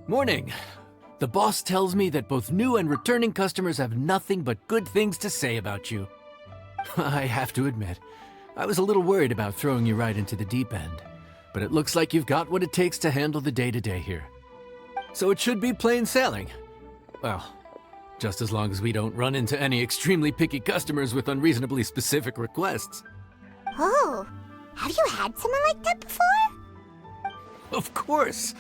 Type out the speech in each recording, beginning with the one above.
Morning. The boss tells me that both new and returning customers have nothing but good things to say about you. I have to admit, I was a little worried about throwing you right into the deep end, but it looks like you've got what it takes to handle the day-to-day here. So it should be plain sailing. Well, just as long as we don't run into any extremely picky customers with unreasonably specific requests. Oh, have you had someone like that before? Of course!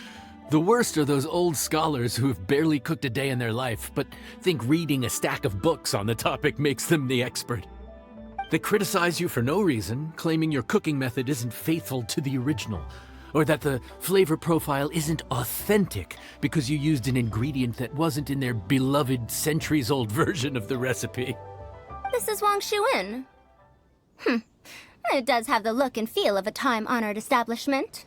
The worst are those old scholars who have barely cooked a day in their life, but think reading a stack of books on the topic makes them the expert. They criticize you for no reason, claiming your cooking method isn't faithful to the original, or that the flavor profile isn't authentic because you used an ingredient that wasn't in their beloved centuries-old version of the recipe. This is Wang Shuin. It does have the look and feel of a time-honored establishment.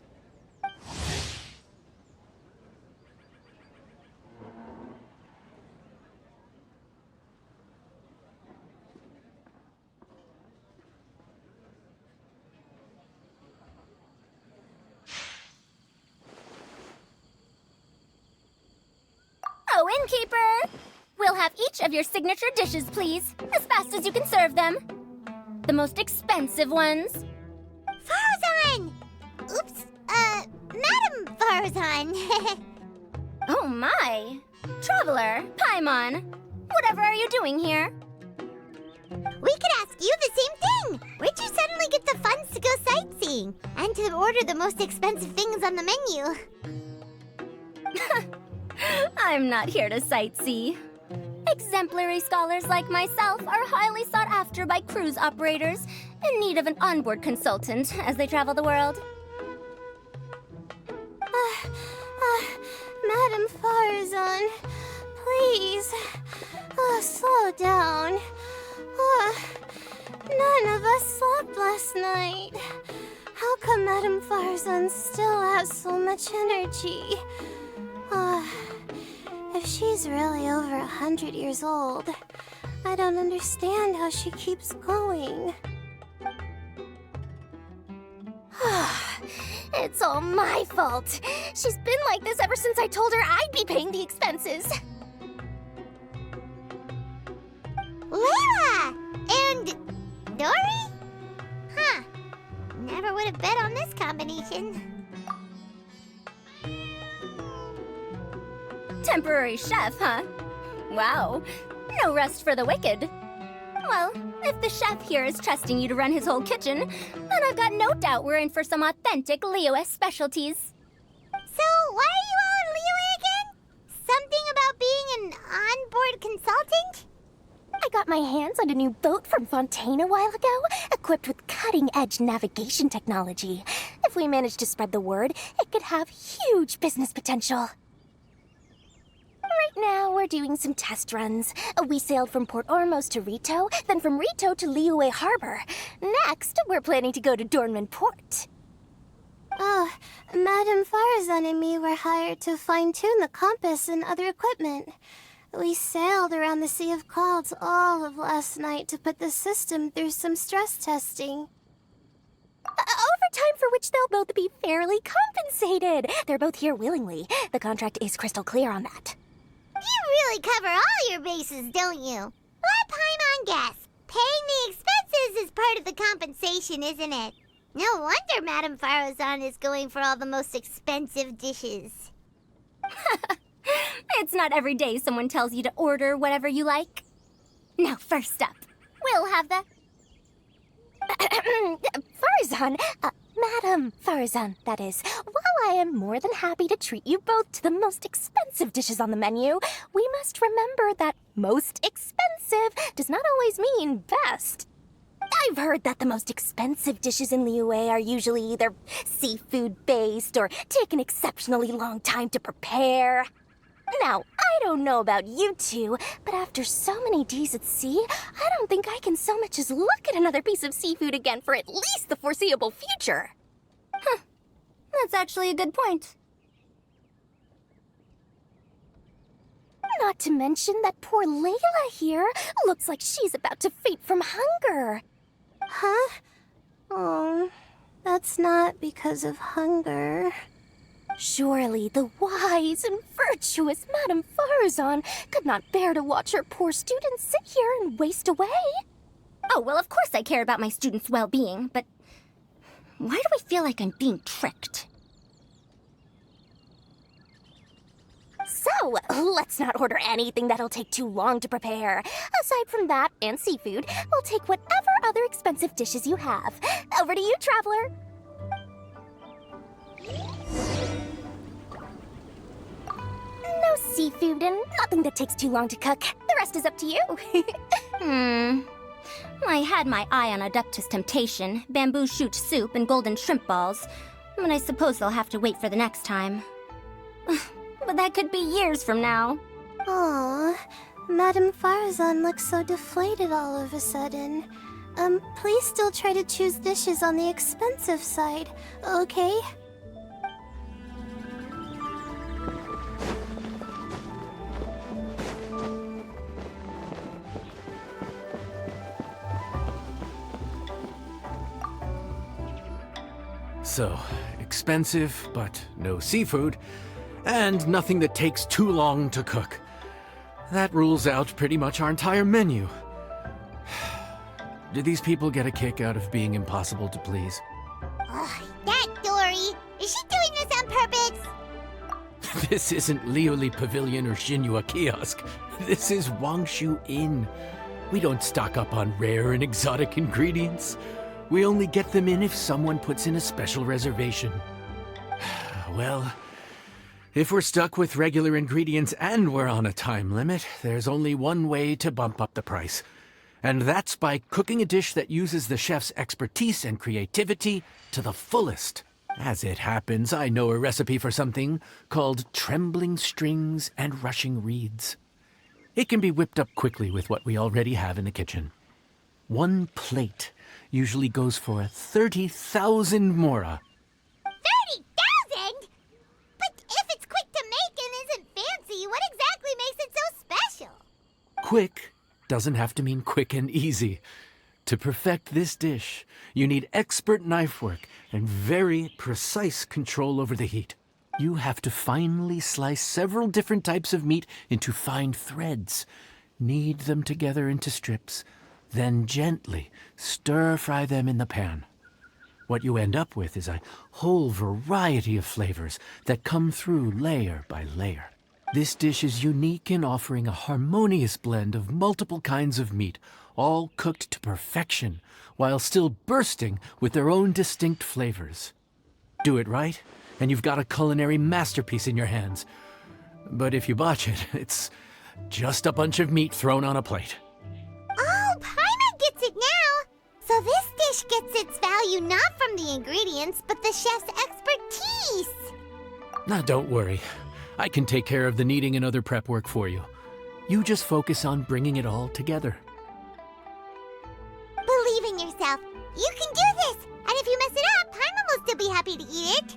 Oh, innkeeper! We'll have each of your signature dishes, please, as fast as you can serve them. The most expensive ones. Farazan! Oops, Madam Farazan. Oh my! Traveler, Paimon, whatever are you doing here? We could ask you the same thing! Where'd you suddenly get the funds to go sightseeing? And to order the most expensive things on the menu? I'm not here to sightsee. Exemplary scholars like myself are highly sought after by cruise operators in need of an onboard consultant as they travel the world. Madam Farazan, please, slow down. None of us slept last night. How come Madam Farazan still has so much energy? If she's really over 100 years old, I don't understand how she keeps going. It's all my fault. She's been like this ever since I told her I'd be paying the expenses. Layla! And Dori? Huh. Never would have bet on this combination. Temporary chef, huh? Wow. No rest for the wicked. Well, if the chef here is trusting you to run his whole kitchen, then I've got no doubt we're in for some authentic Liyue specialties. So, why are you all in Liyue again? Something about being an onboard consultant? I got my hands on a new boat from Fontaine a while ago, equipped with cutting-edge navigation technology. If we manage to spread the word, it could have huge business potential. Right now, we're doing some test runs. We sailed from Port Ormos to Rito, then from Rito to Liyue Harbor. Next, we're planning to go to Dornman Port. Oh, Madam Farazan and me were hired to fine-tune the compass and other equipment. We sailed around the Sea of Clouds all of last night to put the system through some stress testing. Overtime for which they'll both be fairly compensated. They're both here willingly. The contract is crystal clear on that. You really cover all your bases, don't you? Let Paimon guess. Paying the expenses is part of the compensation, isn't it? No wonder Madame Farazan is going for all the most expensive dishes. It's not every day someone tells you to order whatever you like. Now, first up, we'll have the... Farazan, Madam Farazan, that is. While I am more than happy to treat you both to the most expensive dishes on the menu, we must remember that most expensive does not always mean best. I've heard that the most expensive dishes in Liyue are usually either seafood-based or take an exceptionally long time to prepare. Now, I don't know about you two, but after so many days at sea, I don't think I can so much as look at another piece of seafood again for at least the foreseeable future. Huh. That's actually a good point. Not to mention that poor Layla here looks like she's about to faint from hunger. Huh? Oh, that's not because of hunger. Surely the wise and virtuous Madame Farazan could not bear to watch her poor students sit here and waste away. Oh, well, of course I care about my students' well-being, but why do I feel like I'm being tricked? So, let's not order anything that'll take too long to prepare. Aside from that and seafood, we'll take whatever other expensive dishes you have. Over to you, traveler. No seafood and nothing that takes too long to cook. The rest is up to you. I had my eye on Adeptus Temptation, bamboo shoot soup, and golden shrimp balls, but I suppose they'll have to wait for the next time. But that could be years from now. Aww, Madame Farazan looks so deflated all of a sudden. Please still try to choose dishes on the expensive side, okay? So, expensive, but no seafood, and nothing that takes too long to cook. That rules out pretty much our entire menu. Do these people get a kick out of being impossible to please? Ugh, that Dori! Is she doing this on purpose? This isn't Liuli Pavilion or Shinua Kiosk. This is Wangshu Inn. We don't stock up on rare and exotic ingredients. We only get them in if someone puts in a special reservation. Well, if we're stuck with regular ingredients and we're on a time limit, there's only one way to bump up the price. And that's by cooking a dish that uses the chef's expertise and creativity to the fullest. As it happens, I know a recipe for something called trembling strings and rushing reeds. It can be whipped up quickly with what we already have in the kitchen. One plate usually goes for 30,000 mora. 30,000? But if it's quick to make and isn't fancy, what exactly makes it so special? Quick doesn't have to mean quick and easy. To perfect this dish, you need expert knife work and very precise control over the heat. You have to finely slice several different types of meat into fine threads, knead them together into strips, then gently stir-fry them in the pan. What you end up with is a whole variety of flavors that come through layer by layer. This dish is unique in offering a harmonious blend of multiple kinds of meat, all cooked to perfection, while still bursting with their own distinct flavors. Do it right, and you've got a culinary masterpiece in your hands. But if you botch it, it's just a bunch of meat thrown on a plate. Oh, Paimon gets it now! So this dish gets its value not from the ingredients, but the chef's expertise! Now, don't worry. I can take care of the kneading and other prep work for you. You just focus on bringing it all together. Believe in yourself. You can do this! And if you mess it up, Paimon will still be happy to eat it.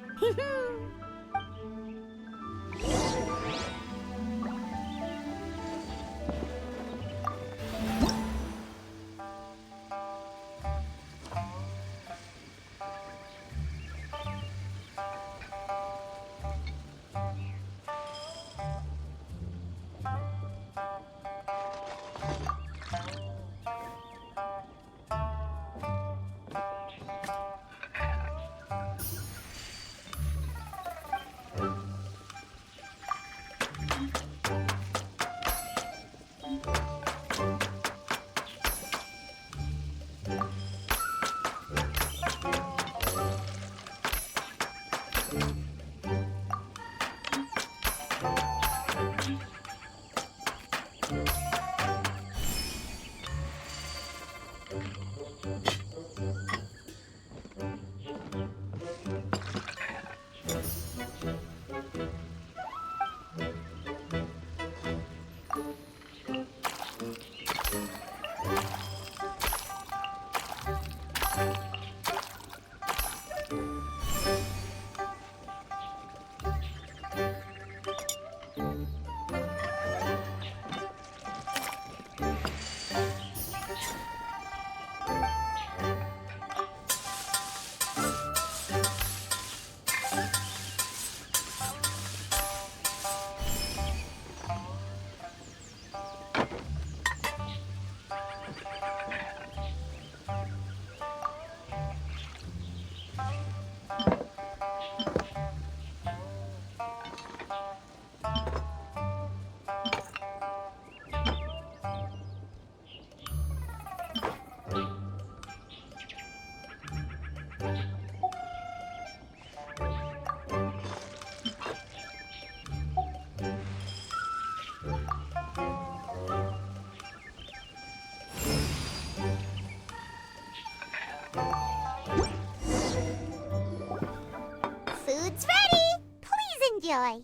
Food's ready. Please enjoy.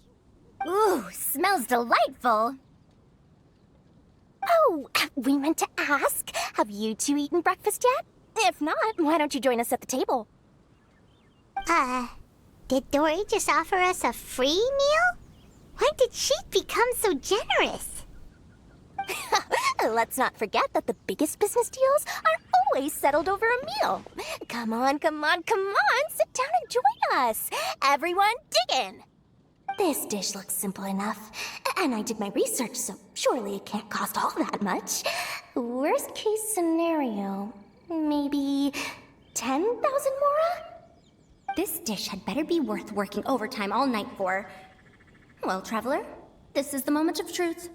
Ooh, smells delightful. Oh, we meant to ask, have you two eaten breakfast yet? If not, why don't you join us at the table? Did Dori just offer us a free meal? When did she become so generous? Let's not forget that the biggest business deals are always settled over a meal. Come on, come on, come on, sit down and join us. Everyone, dig in. This dish looks simple enough, and I did my research, so surely it can't cost all that much. Worst case scenario, maybe 10,000 mora? This dish had better be worth working overtime all night for. Well, traveler, this is the moment of truth.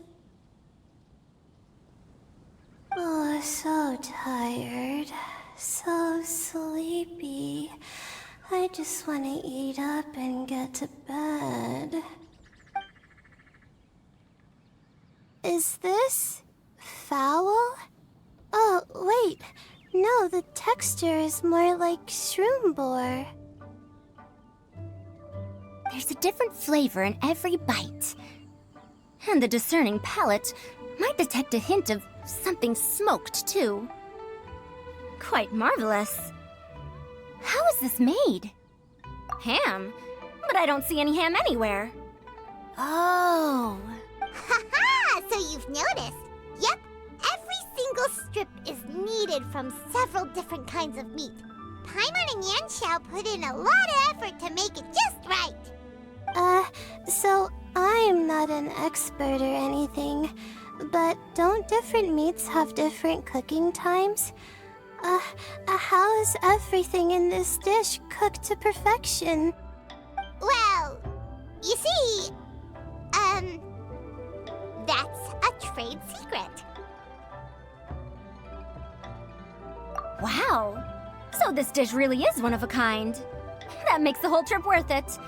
Oh, so tired. So sleepy. I just want to eat up and get to bed. Is this foul? Oh, wait. No, the texture is more like shroom boar. There's a different flavor in every bite. And the discerning palate might detect a hint of something smoked, too. Quite marvelous. How is this made? Ham? But I don't see any ham anywhere. Oh. Ha-ha! So you've noticed. Yep, every single strip is needed from several different kinds of meat. Paimon and Yanxiao put in a lot of effort to make it just right. So I'm not an expert or anything, but don't different meats have different cooking times? How is everything in this dish cooked to perfection? Well, you see, that's a trade secret. Wow. So this dish really is one of a kind. That makes the whole trip worth it.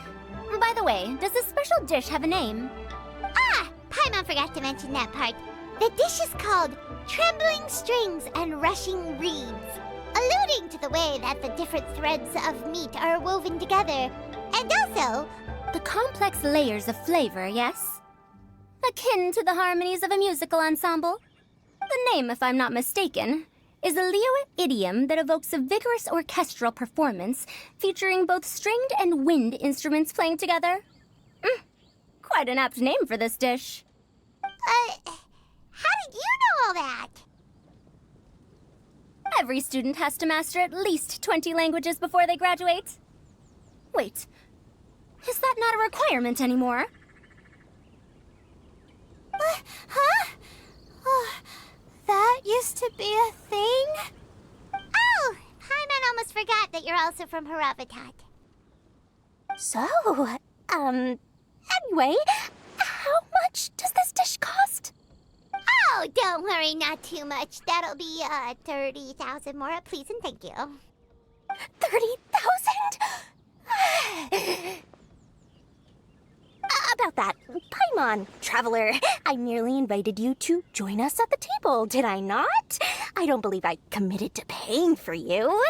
By the way, does this special dish have a name? Ah, Paimon forgot to mention that part. The dish is called Trembling Strings and Rushing Reeds, alluding to the way that the different threads of meat are woven together, and also The complex layers of flavor, yes? Akin to the harmonies of a musical ensemble? The name, if I'm not mistaken, is a Liyue idiom that evokes a vigorous orchestral performance featuring both stringed and wind instruments playing together. Quite an apt name for this dish. how did you know all that? Every student has to master at least 20 languages before they graduate. Wait, is that not a requirement anymore? Huh? Oh, that used to be a thing? Oh, Paimon almost forgot that you're also from Haravatat. So, anyway, how much does this dish cost? Oh, don't worry, not too much. That'll be, 30,000 more, please and thank you. 30,000? About that, Paimon, traveler, I merely invited you to join us at the table, did I not? I don't believe I committed to paying for you.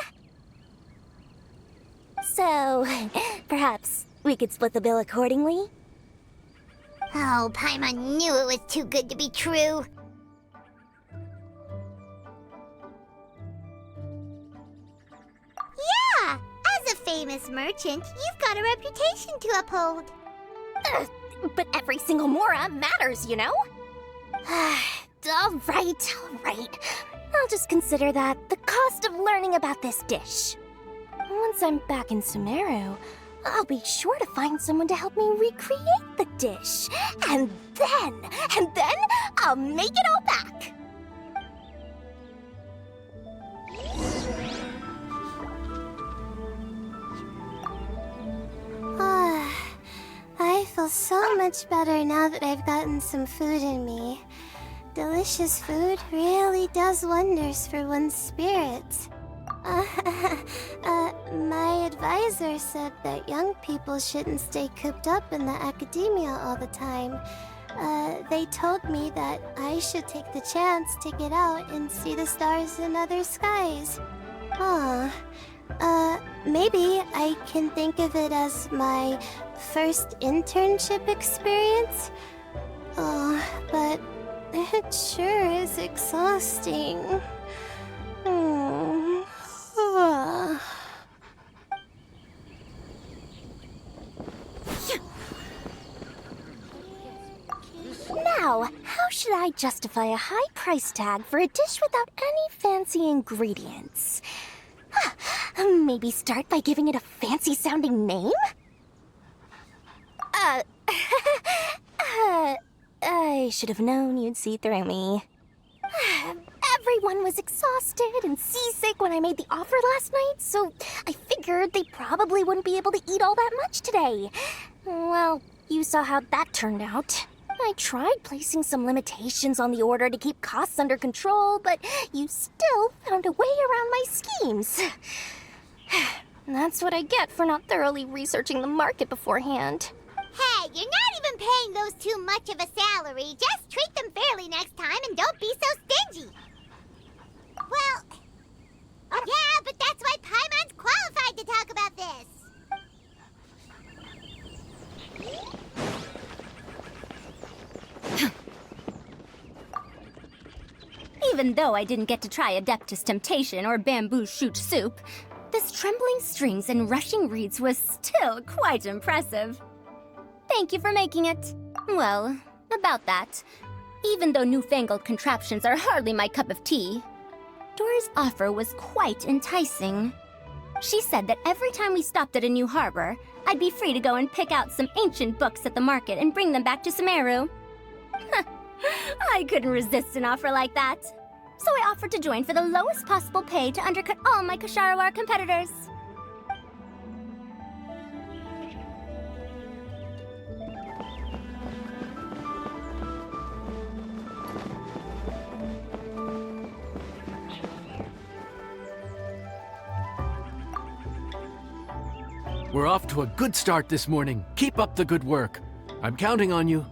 So, perhaps we could split the bill accordingly? Oh, Paimon knew it was too good to be true. Yeah, as a famous merchant, you've got a reputation to uphold. But every single mora matters, you know? All right. I'll just consider that the cost of learning about this dish. Once I'm back in Sumeru, I'll be sure to find someone to help me recreate the dish. And then I'll make it all back. feel so much better now that I've gotten some food in me. Delicious food really does wonders for one's spirits. My advisor said that young people shouldn't stay cooped up in the academia all the time. They told me that I should take the chance to get out and see the stars in other skies. Huh. Maybe I can think of it as my first internship experience? Oh, but it sure is exhausting. Now, how should I justify a high price tag for a dish without any fancy ingredients? Maybe start by giving it a fancy-sounding name? I should have known you'd see through me. Everyone was exhausted and seasick when I made the offer last night, so I figured they probably wouldn't be able to eat all that much today. Well, you saw how that turned out. I tried placing some limitations on the order to keep costs under control, but you still found a way around my schemes. That's what I get for not thoroughly researching the market beforehand. Hey, you're not even paying those too much of a salary. Just treat them fairly next time and don't be so stingy. Well, yeah, but that's why Paimon's qualified to talk about this. Even though I didn't get to try Adeptus Temptation or Bamboo Shoot Soup, this trembling strings and rushing reeds was still quite impressive. Thank you for making it. Well, about that, even though newfangled contraptions are hardly my cup of tea, Dori's offer was quite enticing. She said that every time we stopped at a new harbor, I'd be free to go and pick out some ancient books at the market and bring them back to Sumeru. I couldn't resist an offer like that. So I offered to join for the lowest possible pay to undercut all my Kasharawar competitors. We're off to a good start this morning. Keep up the good work. I'm counting on you.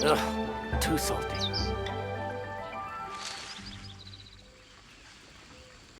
Ugh, too salty.